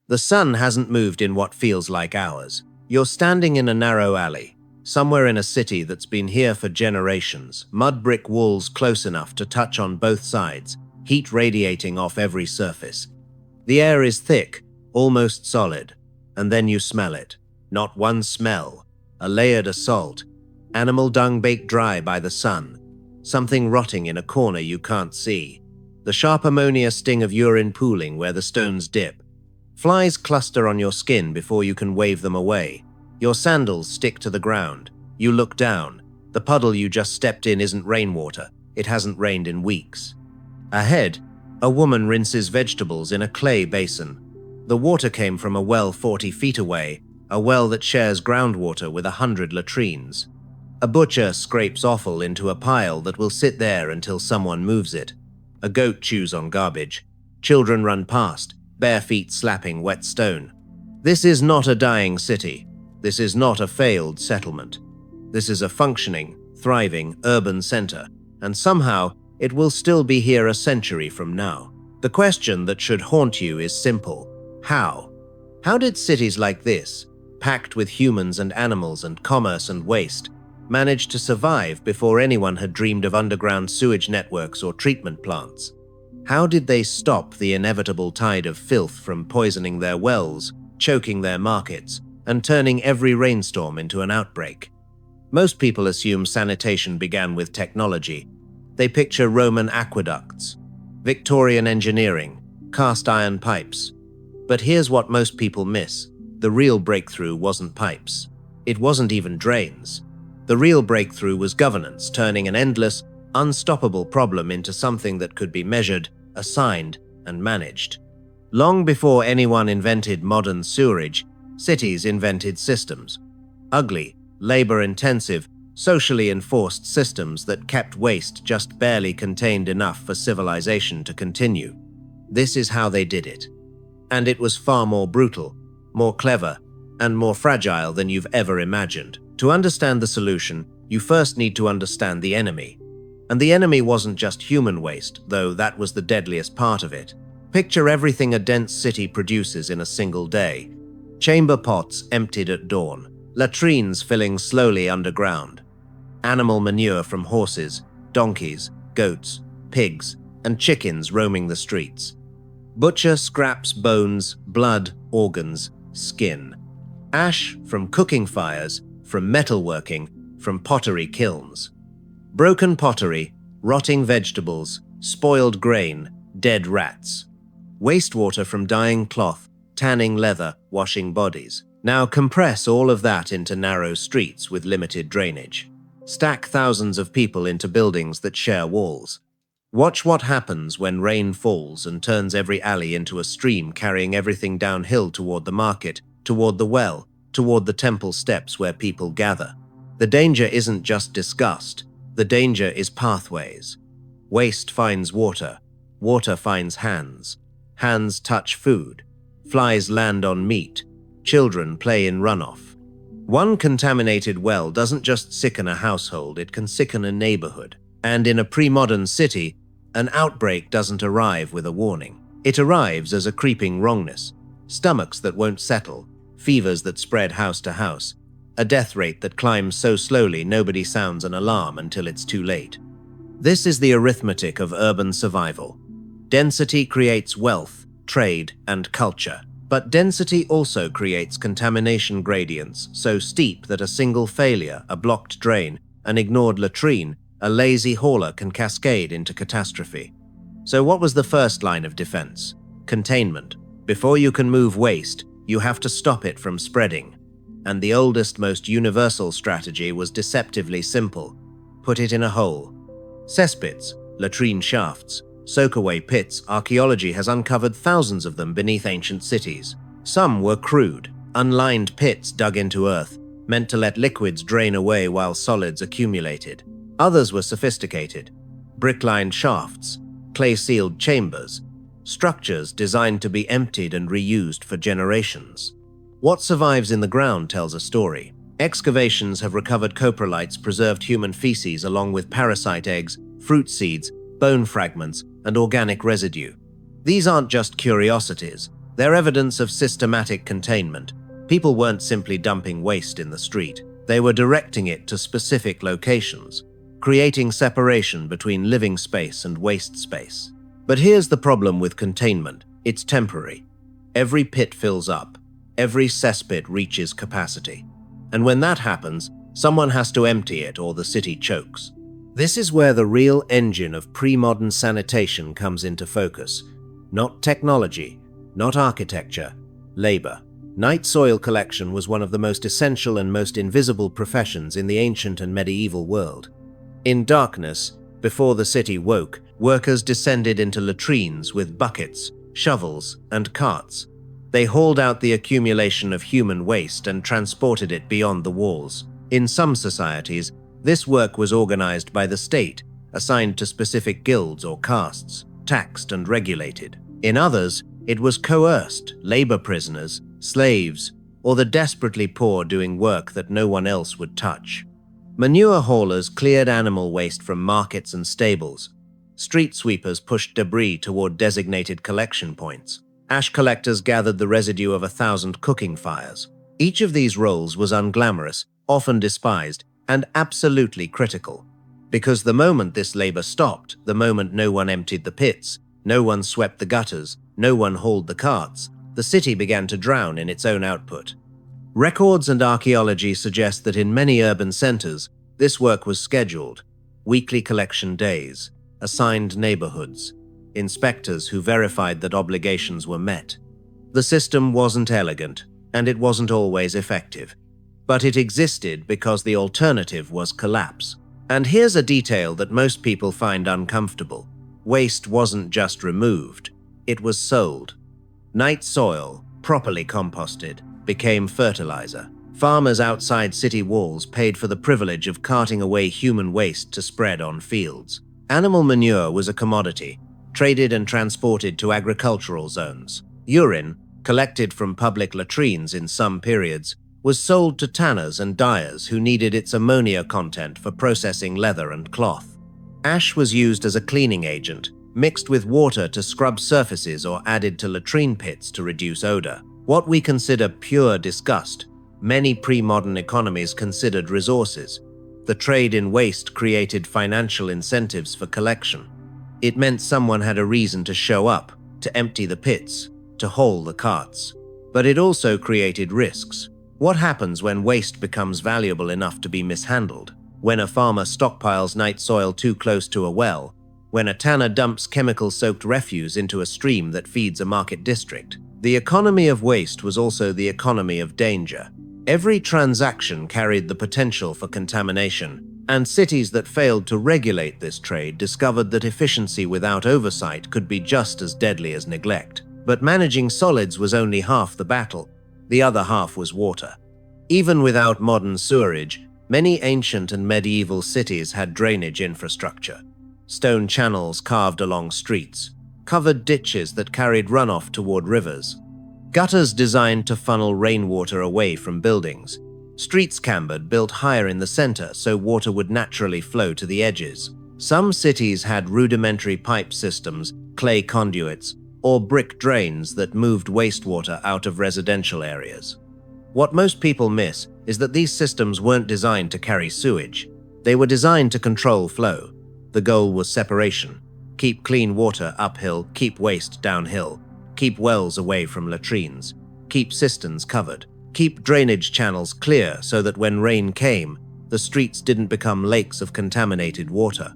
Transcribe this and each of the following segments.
The sun hasn't moved in what feels like hours. You're standing in a narrow alley, somewhere in a city that's been here for generations, mud brick walls close enough to touch on both sides, heat radiating off every surface. The air is thick, almost solid, and then you smell it. Not one smell, a layered assault, animal dung baked dry by the sun, something rotting in a corner you can't see, the sharp ammonia sting of urine pooling where the stones dip. Flies cluster on your skin before you can wave them away. Your sandals stick to the ground. You look down. The puddle you just stepped in isn't rainwater. It hasn't rained in weeks. Ahead, a woman rinses vegetables in a clay basin. The water came from a well 40 feet away, a well that shares groundwater with 100 latrines. A butcher scrapes offal into a pile that will sit there until someone moves it. A goat chews on garbage. Children run past, bare feet slapping wet stone. This is not a dying city. This is not a failed settlement. This is a functioning, thriving urban center, and somehow it will still be here a century from now. The question that should haunt you is simple. How? How did cities like this, packed with humans and animals and commerce and waste, manage to survive before anyone had dreamed of underground sewage networks or treatment plants? How did they stop the inevitable tide of filth from poisoning their wells, choking their markets, and turning every rainstorm into an outbreak? Most people assume sanitation began with technology. They picture Roman aqueducts, Victorian engineering, cast iron pipes. But here's what most people miss. The real breakthrough wasn't pipes. It wasn't even drains. The real breakthrough was governance, turning an endless, unstoppable problem into something that could be measured, assigned, and managed. Long before anyone invented modern sewerage, cities invented systems. Ugly, labor-intensive, socially enforced systems that kept waste just barely contained enough for civilization to continue. This is how they did it. And it was far more brutal, more clever, and more fragile than you've ever imagined. To understand the solution, you first need to understand the enemy. And the enemy wasn't just human waste, though that was the deadliest part of it. Picture everything a dense city produces in a single day. Chamber pots emptied at dawn, latrines filling slowly underground, animal manure from horses, donkeys, goats, pigs, and chickens roaming the streets. Butcher scraps, bones, blood, organs, skin. Ash from cooking fires, from metalworking, from pottery kilns. Broken pottery, rotting vegetables, spoiled grain, dead rats. Wastewater from dyeing cloth, tanning leather, washing bodies. Now compress all of that into narrow streets with limited drainage. Stack thousands of people into buildings that share walls. Watch what happens when rain falls and turns every alley into a stream, carrying everything downhill toward the market, toward the well, toward the temple steps where people gather. The danger isn't just disgust. The danger is pathways. Waste finds water. Water finds hands. Hands touch food. Flies land on meat. Children play in runoff. One contaminated well doesn't just sicken a household, it can sicken a neighborhood. And in a pre-modern city, an outbreak doesn't arrive with a warning. It arrives as a creeping wrongness. Stomachs that won't settle, fevers that spread house to house, a death rate that climbs so slowly nobody sounds an alarm until it's too late. This is the arithmetic of urban survival. Density creates wealth, trade, and culture. But density also creates contamination gradients so steep that a single failure, a blocked drain, an ignored latrine, a lazy hauler can cascade into catastrophe. So what was the first line of defense? Containment. Before you can move waste, you have to stop it from spreading. And the oldest, most universal strategy was deceptively simple. Put it in a hole. Cesspits, latrine shafts, soak-away pits, archaeology has uncovered thousands of them beneath ancient cities. Some were crude, unlined pits dug into earth, meant to let liquids drain away while solids accumulated. Others were sophisticated. Brick-lined shafts, clay-sealed chambers, structures designed to be emptied and reused for generations. What survives in the ground tells a story. Excavations have recovered coprolites, preserved human feces along with parasite eggs, fruit seeds, bone fragments, and organic residue. These aren't just curiosities, They're evidence of systematic containment. People weren't simply dumping waste in the street. They were directing it to specific locations, creating separation between living space and waste space. But here's the problem with containment. It's temporary. Every pit fills up. Every cesspit reaches capacity. And when that happens, someone has to empty it or the city chokes. This is where the real engine of pre-modern sanitation comes into focus. Not technology, not architecture, labor. Night soil collection was one of the most essential and most invisible professions in the ancient and medieval world. In darkness, before the city woke, workers descended into latrines with buckets, shovels, and carts. They hauled out the accumulation of human waste and transported it beyond the walls. In some societies, this work was organized by the state, assigned to specific guilds or castes, taxed and regulated. In others, it was coerced, labor prisoners, slaves, or the desperately poor doing work that no one else would touch. Manure haulers cleared animal waste from markets and stables. Street sweepers pushed debris toward designated collection points. Ash collectors gathered the residue of 1,000 cooking fires. Each of these roles was unglamorous, often despised, and absolutely critical. Because the moment this labor stopped, the moment no one emptied the pits, no one swept the gutters, no one hauled the carts, the city began to drown in its own output. Records and archaeology suggest that in many urban centers, this work was scheduled. Weekly collection days, assigned neighborhoods, inspectors who verified that obligations were met. The system wasn't elegant, and it wasn't always effective. But it existed because the alternative was collapse. And here's a detail that most people find uncomfortable. Waste wasn't just removed, it was sold. Night soil, properly composted, became fertilizer. Farmers outside city walls paid for the privilege of carting away human waste to spread on fields. Animal manure was a commodity, traded and transported to agricultural zones. Urine, collected from public latrines in some periods, was sold to tanners and dyers who needed its ammonia content for processing leather and cloth. Ash was used as a cleaning agent, mixed with water to scrub surfaces or added to latrine pits to reduce odor. What we consider pure disgust, many pre-modern economies considered resources. The trade in waste created financial incentives for collection. It meant someone had a reason to show up, to empty the pits, to haul the carts. But it also created risks. What happens when waste becomes valuable enough to be mishandled? When a farmer stockpiles night soil too close to a well? When a tanner dumps chemical-soaked refuse into a stream that feeds a market district? The economy of waste was also the economy of danger. Every transaction carried the potential for contamination, and cities that failed to regulate this trade discovered that efficiency without oversight could be just as deadly as neglect. But managing solids was only half the battle. The other half was water. Even without modern sewerage, many ancient and medieval cities had drainage infrastructure. Stone channels carved along streets, covered ditches that carried runoff toward rivers, gutters designed to funnel rainwater away from buildings, streets cambered built higher in the center so water would naturally flow to the edges. Some cities had rudimentary pipe systems, clay conduits, or brick drains that moved wastewater out of residential areas. What most people miss is that these systems weren't designed to carry sewage. They were designed to control flow. The goal was separation. Keep clean water uphill, keep waste downhill. Keep wells away from latrines. Keep cisterns covered. Keep drainage channels clear so that when rain came, the streets didn't become lakes of contaminated water.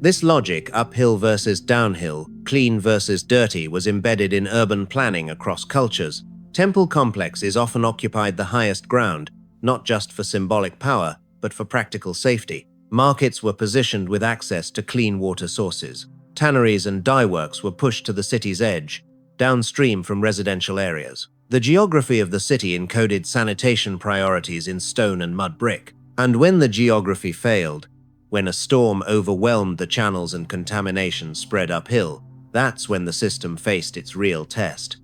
This logic, uphill versus downhill, clean versus dirty, was embedded in urban planning across cultures. Temple complexes often occupied the highest ground, not just for symbolic power, but for practical safety. Markets were positioned with access to clean water sources. Tanneries and dye works were pushed to the city's edge, downstream from residential areas. The geography of the city encoded sanitation priorities in stone and mud brick. And when the geography failed, when a storm overwhelmed the channels and contamination spread uphill, that's when the system faced its real test.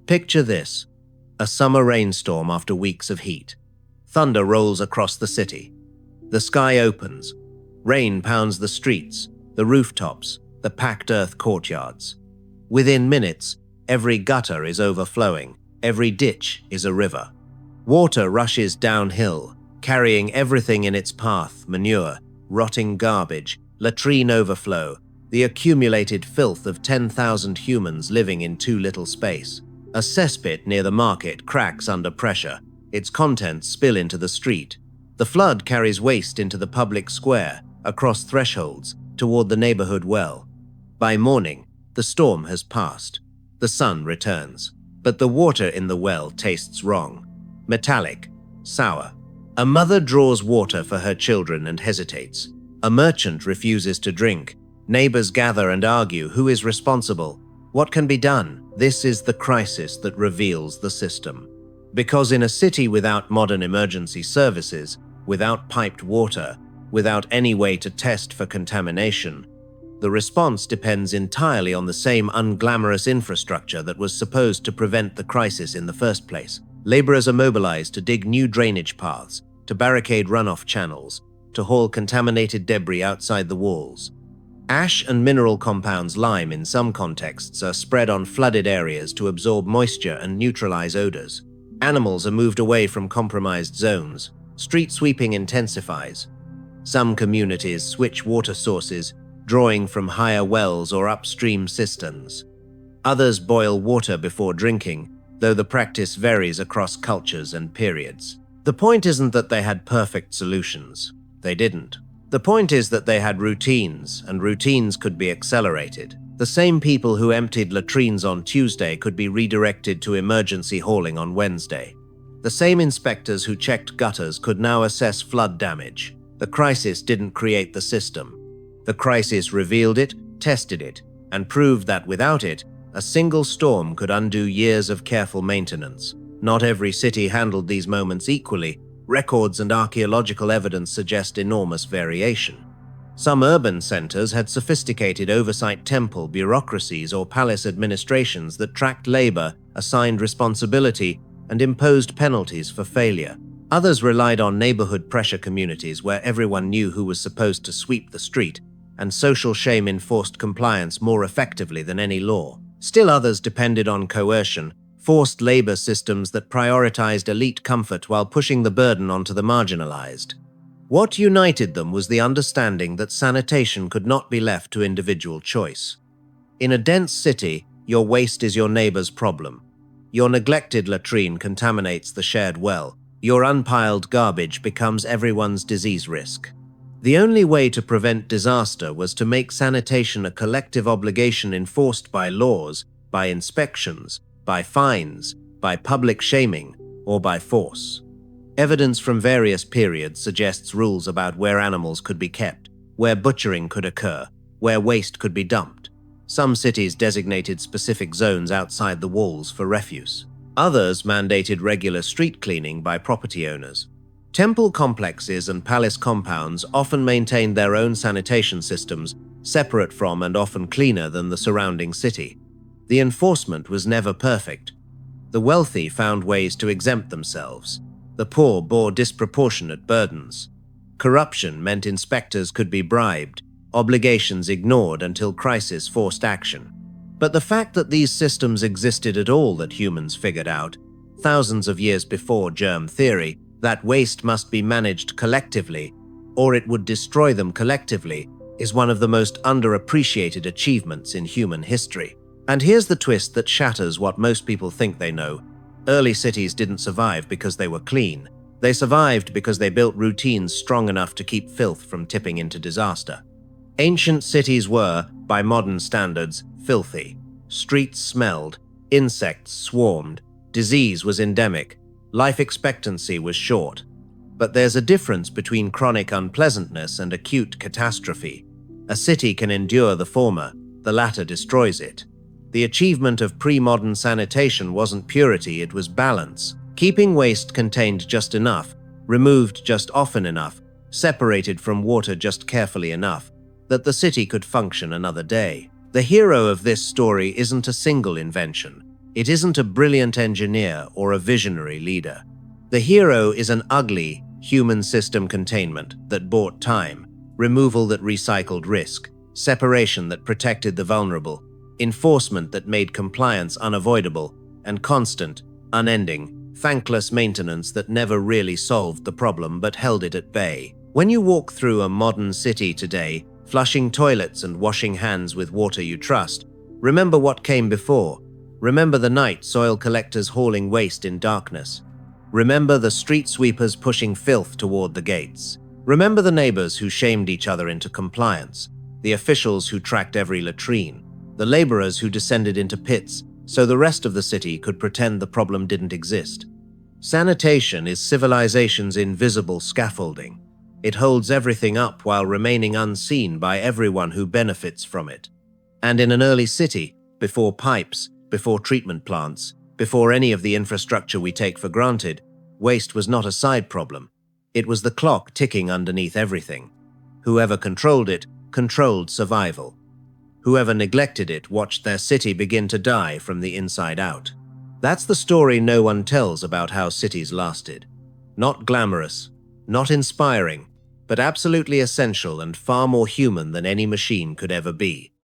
Picture this: a summer rainstorm after weeks of heat. Thunder rolls across the city. The sky opens. Rain pounds the streets, the rooftops, the packed earth courtyards. Within minutes, Every gutter is overflowing. Every ditch is a river. Water rushes downhill, carrying everything in its path: manure, rotting garbage, latrine overflow, the accumulated filth of 10,000 humans living in too little space. A cesspit near the market cracks under pressure. Its contents spill into the street. The flood carries waste into the public square, across thresholds, toward the neighborhood well. By morning, the storm has passed. The sun returns, but the water in the well tastes wrong. Metallic, sour. A mother draws water for her children and hesitates. A merchant refuses to drink. Neighbors gather and argue who is responsible. What can be done? This is the crisis that reveals the system. Because in a city without modern emergency services, without piped water, without any way to test for contamination, the response depends entirely on the same unglamorous infrastructure that was supposed to prevent the crisis in the first place. Laborers are mobilized to dig new drainage paths, to barricade runoff channels, to haul contaminated debris outside the walls. Ash and mineral compounds lime in some contexts are spread on flooded areas to absorb moisture and neutralize odors. Animals are moved away from compromised zones. Street sweeping intensifies. Some communities switch water sources, drawing from higher wells or upstream cisterns. Others boil water before drinking, though the practice varies across cultures and periods. The point isn't that they had perfect solutions. They didn't. The point is that they had routines, and routines could be accelerated. The same people who emptied latrines on Tuesday could be redirected to emergency hauling on Wednesday. The same inspectors who checked gutters could now assess flood damage. The crisis didn't create the system. The crisis revealed it, tested it, and proved that without it, a single storm could undo years of careful maintenance. Not every city handled these moments equally. Records and archaeological evidence suggest enormous variation. Some urban centers had sophisticated oversight temple bureaucracies or palace administrations that tracked labor, assigned responsibility, and imposed penalties for failure. Others relied on neighborhood pressure communities where everyone knew who was supposed to sweep the street, and social shame enforced compliance more effectively than any law. Still others depended on coercion, forced labor systems that prioritized elite comfort while pushing the burden onto the marginalized. What united them was the understanding that sanitation could not be left to individual choice. In a dense city, your waste is your neighbor's problem. Your neglected latrine contaminates the shared well. Your unpiled garbage becomes everyone's disease risk. The only way to prevent disaster was to make sanitation a collective obligation enforced by laws, by inspections, by fines, by public shaming, or by force. Evidence from various periods suggests rules about where animals could be kept, where butchering could occur, where waste could be dumped. Some cities designated specific zones outside the walls for refuse. Others mandated regular street cleaning by property owners. Temple complexes and palace compounds often maintained their own sanitation systems, separate from and often cleaner than the surrounding city. The enforcement was never perfect. The wealthy found ways to exempt themselves. The poor bore disproportionate burdens. Corruption meant inspectors could be bribed, obligations ignored until crisis forced action. But the fact that these systems existed at all that humans figured out, thousands of years before germ theory, that waste must be managed collectively, or it would destroy them collectively, is one of the most underappreciated achievements in human history. And here's the twist that shatters what most people think they know. Early cities didn't survive because they were clean. They survived because they built routines strong enough to keep filth from tipping into disaster. Ancient cities were, by modern standards, filthy. Streets smelled, insects swarmed, disease was endemic, life expectancy was short. But there's a difference between chronic unpleasantness and acute catastrophe. A city can endure the former, the latter destroys it. The achievement of pre-modern sanitation wasn't purity, it was balance. Keeping waste contained just enough, removed just often enough, separated from water just carefully enough, that the city could function another day. The hero of this story isn't a single invention. It isn't a brilliant engineer or a visionary leader. The hero is an ugly, human system containment that bought time, removal that recycled risk, separation that protected the vulnerable, enforcement that made compliance unavoidable, and constant, unending, thankless maintenance that never really solved the problem but held it at bay. When you walk through a modern city today, flushing toilets and washing hands with water you trust, remember what came before. Remember the night soil collectors hauling waste in darkness. Remember the street sweepers pushing filth toward the gates. Remember the neighbors who shamed each other into compliance, the officials who tracked every latrine, the laborers who descended into pits so the rest of the city could pretend the problem didn't exist. Sanitation is civilization's invisible scaffolding. It holds everything up while remaining unseen by everyone who benefits from it. And in an early city, before pipes, before treatment plants, before any of the infrastructure we take for granted, waste was not a side problem. It was the clock ticking underneath everything. Whoever controlled it, controlled survival. Whoever neglected it watched their city begin to die from the inside out. That's the story no one tells about how cities lasted. Not glamorous, not inspiring, but absolutely essential and far more human than any machine could ever be.